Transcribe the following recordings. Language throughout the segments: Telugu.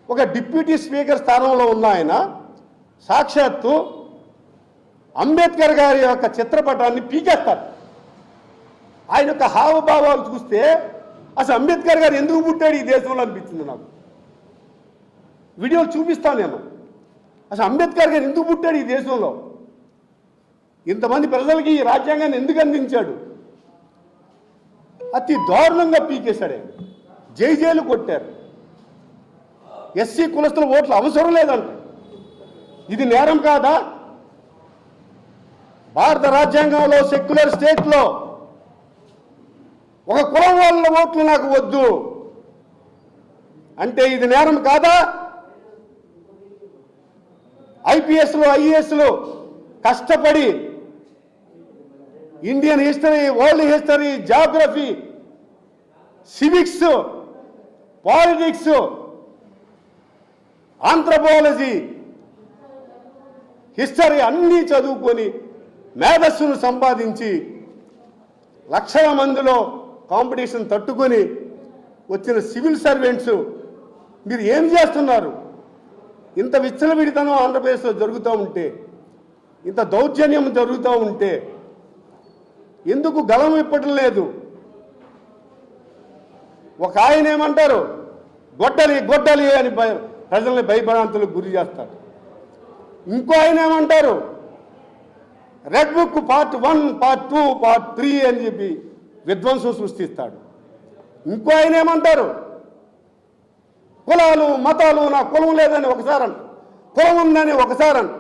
ఒక డిప్యూటీ స్పీకర్ స్థానంలో ఉన్న ఆయన సాక్షాత్తు అంబేద్కర్ గారి యొక్క చిత్రపటాన్ని పీకేస్తారు. ఆయన యొక్క హావభావాలు చూస్తే అసలు అంబేద్కర్ గారు ఎందుకు పుట్టాడు ఈ దేశంలో అనిపించింది నాకు. వీడియోలు చూపిస్తాను నేను. అసలు అంబేద్కర్ గారు ఎందుకు పుట్టాడు ఈ దేశంలో, ఇంతమంది ప్రజలకి ఈ రాజ్యాంగాన్ని ఎందుకు అందించాడు, అతి దారుణంగా పీకేశాడు. జైలు కొట్టారు. ఎస్సీ కులస్తుల ఓట్లు అవసరం లేదంట. ఇది నేరం కాదా? భారత రాజ్యాంగంలో సెక్యులర్ స్టేట్లో ఒక కులం వాళ్ళ ఓట్లు నాకు వద్దు అంటే ఇది నేరం కాదా? ఐపీఎస్లు ఐఏఎస్లు కష్టపడి Indian history, world history, geography, civics, politics, anthropology, history అన్నీ చదువుకొని మేధస్సును సంపాదించి లక్షల మందిలో కాంపిటీషన్ తట్టుకొని వచ్చిన సివిల్ సర్వెంట్స్ మీరు ఏం చేస్తున్నారు? ఇంత విచ్చలవిడితనం ఆంధ్రప్రదేశ్లో జరుగుతూ ఉంటే, ఇంత దౌర్జన్యం జరుగుతూ ఉంటే ఎందుకు గలం ఇప్పటం లేదు? ఒక ఆయన ఏమంటారు, గొడ్డలి గొడ్డలి అని ప్రజల్ని భయభ్రాంతులకు గురి చేస్తారు. ఇంకో ఆయన ఏమంటారు, red book part 1, part 2, part 3 అని చెప్పి విధ్వంసం సృష్టిస్తాడు. ఇంకో ఆయన ఏమంటారు, కులాలు మతాలు, నా కులం లేదని ఒకసారి అంట, కులం ఉందని ఒకసారి అంట,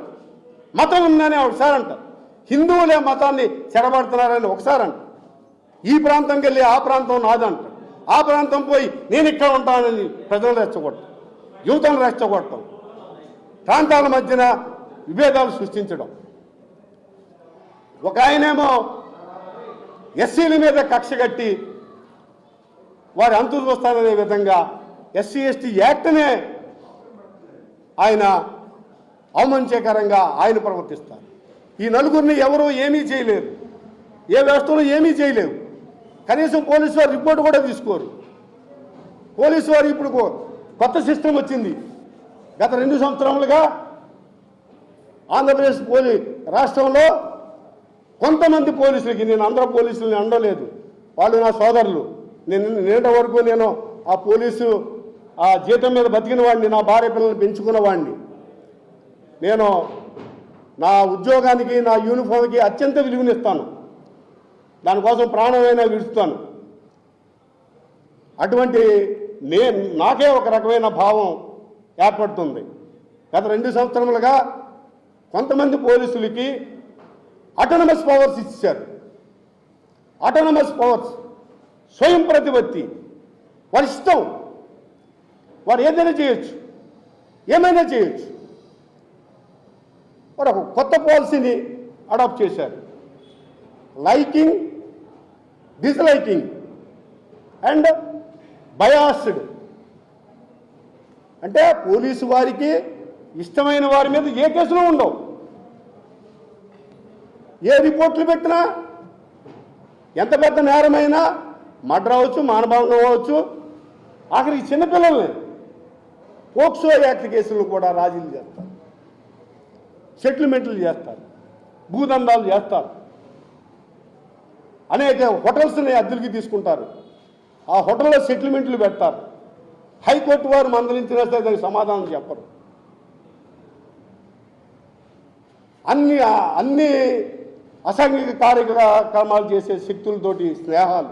మతం ఉందని ఒకసారి అంట, హిందువులే మతాన్ని చెడబడుతున్నారని ఒకసారి అంట, ఈ ప్రాంతంకి వెళ్ళి ఆ ప్రాంతం నాదంట, ఆ ప్రాంతం పోయి నేను ఇక్కడ ఉంటానని ప్రజలు రెచ్చగొట్టడం, యువతను రెచ్చగొట్టడం, ప్రాంతాల మధ్యన విభేదాలు సృష్టించడం. ఒక ఆయనేమో ఎస్సీల మీద కక్ష కట్టి వారి అంతు చూస్తాననే విధంగా ఎస్సీ ఎస్టీ యాక్ట్నే ఆయన అవమానకరంగా ఆయన ప్రవర్తిస్తారు. ఈ నలుగురిని ఎవరూ ఏమీ చేయలేరు, ఏ వ్యవస్థలో ఏమీ చేయలేవు. కనీసం పోలీసు వారు రిపోర్ట్ కూడా తీసుకోరు. పోలీసు వారు ఇప్పుడు కొత్త సిస్టమ్ వచ్చింది. గత 2 సంవత్సరాలుగా ఆంధ్రప్రదేశ్ రాష్ట్రంలో కొంతమంది పోలీసులకి, నేను అందరూ పోలీసులని అనలేదు, వాళ్ళు నా సోదరులు. నిన్నటి వరకు నేను ఆ పోలీసు ఆ జీతం మీద బతికిన వాడిని, నా భార్య పిల్లల్ని పెంచుకున్న వాడిని. నేను నా ఉద్యోగానికి, నా యూనిఫామ్కి అత్యంత విలువనిస్తాను, దానికోసం ప్రాణమైనా విడుస్తాను. అటువంటి నాకే ఒక రకమైన భావం ఏర్పడుతుంది. గత 2 సంవత్సరములుగా కొంతమంది పోలీసులకి అటానమస్ పవర్స్ ఇచ్చారు. అటానమస్ పవర్స్, స్వయం ప్రతిపత్తి, వారి ఇష్టం, వారు ఏదైనా చేయొచ్చు, ఏమైనా చేయొచ్చు. వారు ఒక కొత్త పాలసీని అడాప్ట్ చేశారు. Liking, disliking and biased. అంటే పోలీసు వారికి ఇష్టమైన వారి మీద ఏ కేసులు ఉండవు, ఏ రిపోర్ట్లు పెట్టినా, ఎంత పెద్ద నేరమైనా, మర్డర్ అవ్వచ్చు, మానభంగం అవ్వచ్చు, ఆఖరికి చిన్నపిల్లల్ని పోక్సో యాక్ట్ కేసులను కూడా రాజీలు చేస్తారు, సెటిల్మెంట్లు చేస్తారు, భూదందాలు చేస్తారు, అనేక హోటల్స్ని అద్దెలకి తీసుకుంటారు, ఆ హోటల్లో సెటిల్మెంట్లు పెడతారు. హైకోర్టు వారు మందలించినా సరే దానికి సమాధానం చెప్పరు. అన్ని అసాంఘిక కార్యక్రమాలు చేసే శక్తులతోటి స్నేహాలు,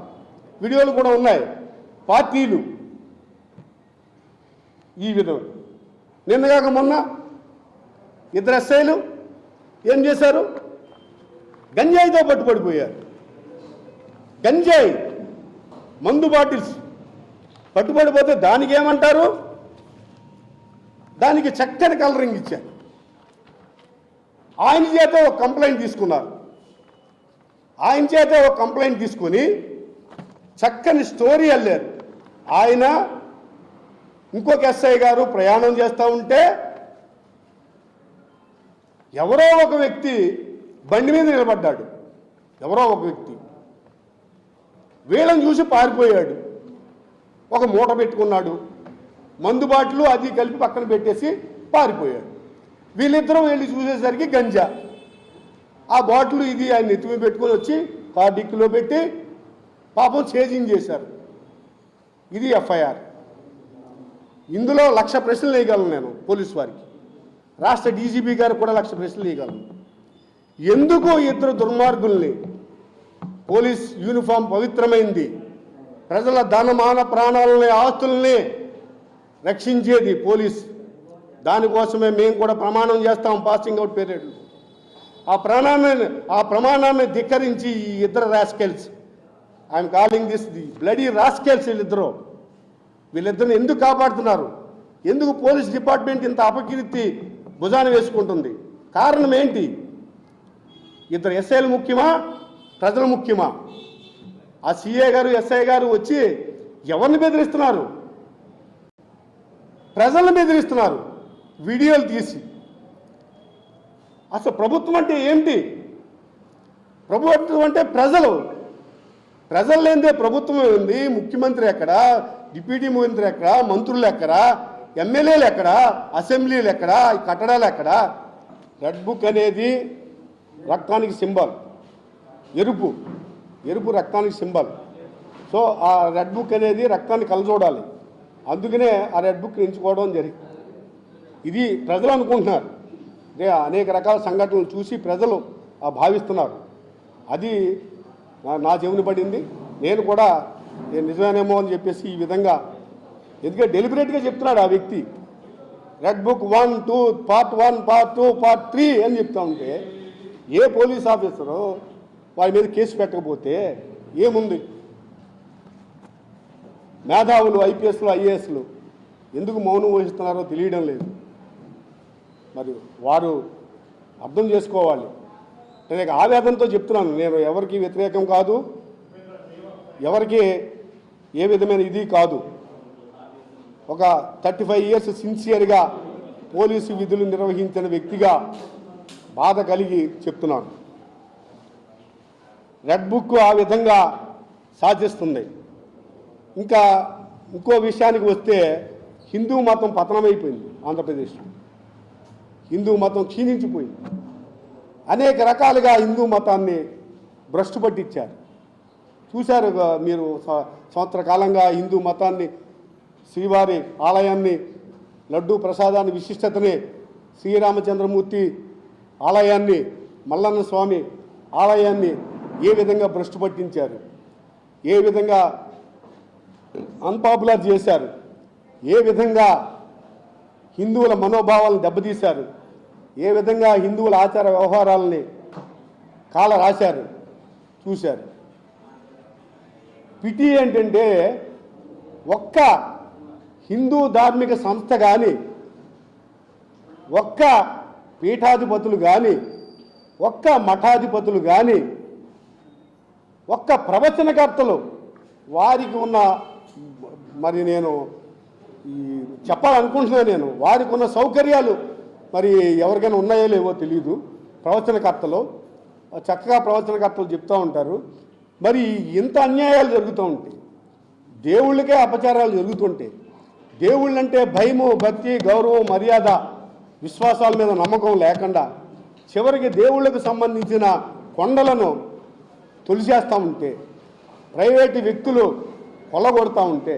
వీడియోలు కూడా ఉన్నాయి. పార్టీలు ఈ విధంగా. నిన్నగాక మొన్న 2 ఎస్ఐలు ఏం చేశారు, గంజాయితో పట్టుబడిపోయారు. గంజాయి మందు బాటిల్స్ పట్టుబడిపోతే దానికి ఏమంటారు, దానికి చక్కని కలరింగ్ ఇచ్చారు. ఆయన చేత ఒక కంప్లైంట్ తీసుకున్నారు. ఆయన చేత ఒక కంప్లైంట్ తీసుకొని చక్కని స్టోరీ అల్లారు. ఆయన ఇంకొక ఎస్ఐ గారు ప్రయాణం చేస్తూ ఉంటే ఎవరో ఒక వ్యక్తి బండి మీద నిలబడ్డాడు. ఎవరో ఒక వ్యక్తి వీళ్ళని చూసి పారిపోయాడు. ఒక మూట పెట్టుకున్నాడు, మందు బాటిల్ అది కలిపి పక్కన పెట్టేసి పారిపోయాడు. వీళ్ళిద్దరూ వెళ్ళి చూసేసరికి గంజా. ఆ బాటిల్ ఇది ఆయన నెత్తిమీ పెట్టుకొని వచ్చి కార్ డిక్కీలో పెట్టి పాపం చేజింగ్ చేశారు. ఇది ఎఫ్ఐఆర్. ఇందులో 1,00,000 ప్రశ్నలు వేయగలను నేను పోలీసు వారికి. రాష్ట్ర డీజీపీ గారు కూడా 1,00,000 ప్రశ్నలు వేయగలను. ఎందుకు ఇద్దరు దుర్మార్గుల్ని, పోలీస్ యూనిఫామ్ పవిత్రమైంది, ప్రజల ధనమాన ప్రాణాలని ఆస్తుల్ని రక్షించేది పోలీస్. దానికోసమే మేము కూడా ప్రమాణం చేస్తాం పాసింగ్ అవుట్ పీరియడ్లో. ఆ ప్రమాణాన్ని ధిక్కరించి ఈ ఇద్దరు rascals, I'm calling this the bloody rascals, వీళ్ళిద్దరిని ఎందుకు కాపాడుతున్నారు? ఎందుకు పోలీస్ డిపార్ట్మెంట్ ఇంత అపకీర్తి భుజాన వేసుకుంటుంది? కారణం ఏంటి? ఇద్దరు ఎస్ఐలు ముఖ్యమా, ప్రజలు ముఖ్యమా? ఆ సిఏ గారు ఎస్ఐ గారు వచ్చి ఎవరిని బెదిరిస్తున్నారు? ప్రజలను బెదిరిస్తున్నారు వీడియోలు తీసి. అసలు ప్రభుత్వం అంటే ఏంటి? ప్రభుత్వం అంటే ప్రజలు. ప్రజలు లేనిదే ప్రభుత్వం ఉంది. ముఖ్యమంత్రి ఎక్కడా, డిప్యూటీ ముఖ్యమంత్రి ఎక్కడా, మంత్రులు ఎక్కడా, ఎమ్మెల్యేలు ఎక్కడా, అసెంబ్లీలు ఎక్కడా, ఈ కట్టడాలు ఎక్కడా? రెడ్ బుక్ అనేది రక్తానికి సింబల్. ఎరుపు రక్తానికి సింబల్. సో ఆ రెడ్ బుక్ అనేది రక్తాన్ని కలజోడాలి. అందుకనే ఆ రెడ్ బుక్ ఎంచుకోవడం జరిగింది. ఇది ప్రజలు అనుకుంటున్నారు. అనేక రకాల సంఘటనలు చూసి ప్రజలు భావిస్తున్నారు. అది నా చెవిని పడింది. నేను కూడా నిజమేనేమో అని చెప్పేసి ఈ విధంగా, ఎందుకంటే డెలిబరేట్గా చెప్తున్నాడు ఆ వ్యక్తి. Red book 1, 2, part 1, part 2, part 3 అని చెప్తా ఉంటే ఏ పోలీస్ ఆఫీసరు వారి మీద కేసు పెట్టకపోతే ఏముంది? మేధావులు ఐపీఎస్లు ఐఏఎస్లు ఎందుకు మౌనం వహిస్తున్నారో తెలియడం లేదు. మరి వారు అర్థం చేసుకోవాలి. నేను ఆవేదనతో చెప్తున్నాను. నేను ఎవరికి వ్యతిరేకం కాదు, ఎవరికి ఏ విధమైన ఇది కాదు. ఒక 35 years సిన్సియర్గా పోలీసు విధులు నిర్వహించిన వ్యక్తిగా బాధ కలిగి చెప్తున్నాను. రెడ్ బుక్ ఆ విధంగా సాధిస్తుంది. ఇంకా ఇంకో విషయానికి వస్తే, హిందూ మతం పతనమైపోయింది ఆంధ్రప్రదేశ్లో. హిందూ మతం క్షీణించిపోయింది. అనేక రకాలుగా హిందూ మతాన్ని భ్రష్టు పట్టించారు. చూశారు మీరు, సంవత్సర కాలంగా హిందూ మతాన్ని, శ్రీవారి ఆలయాన్ని, లడ్డూ ప్రసాదాన్ని, విశిష్టతని, శ్రీరామచంద్రమూర్తి ఆలయాన్ని, మల్లన్న స్వామి ఆలయాన్ని ఏ విధంగా భ్రష్టు పట్టించారు, ఏ విధంగా అన్పాపులర్ చేశారు, ఏ విధంగా హిందువుల మనోభావాలను దెబ్బతీశారు, ఏ విధంగా హిందువుల ఆచార వ్యవహారాలని కాల రాశారు, చూశారు. పిటి ఏంటంటే, ఒక్క హిందూ ధార్మిక సంస్థ కానీ, ఒక్క పీఠాధిపతులు కానీ, ఒక్క మఠాధిపతులు కానీ, ఒక్క ప్రవచనకర్తలు వారికి ఉన్న, మరి నేను చెప్పాలనుకుంటున్నాను, నేను వారికి ఉన్న సౌకర్యాలు మరి ఎవరికైనా ఉన్నాయో లేవో తెలియదు. ప్రవచనకర్తలు చక్కగా ప్రవచనకర్తలు చెప్తూ ఉంటారు. మరి ఇంత అన్యాయాలు జరుగుతూ ఉంటాయి, దేవుళ్ళకే అపచారాలు జరుగుతుంటాయి. దేవుళ్ళంటే భయము, భక్తి, గౌరవం, మర్యాద, విశ్వాసాల మీద నమ్మకం లేకుండా చివరికి దేవుళ్ళకు సంబంధించిన కొండలను తొలిచేస్తూ ఉంటే, ప్రైవేటు వ్యక్తులు కొల్లగొడతా ఉంటే